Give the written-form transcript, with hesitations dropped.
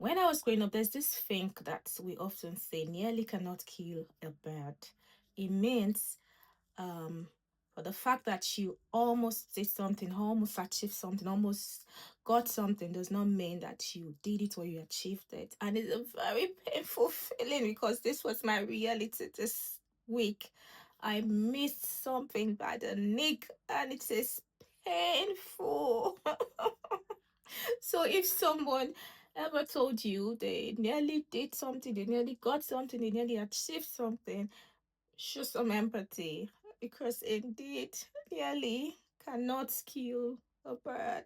When I was growing up, there's this thing that we often say nearly cannot kill a bird. It means um for the fact that you almost did something, almost achieved something, almost got something does not mean that you did it or you achieved it. And it's a very painful feeling because this was my reality this week. I missed something by the nick and it is painful. So if someone ever told you they nearly did something, they nearly got something, they nearly achieved something, show some empathy because indeed, nearly cannot kill a bird.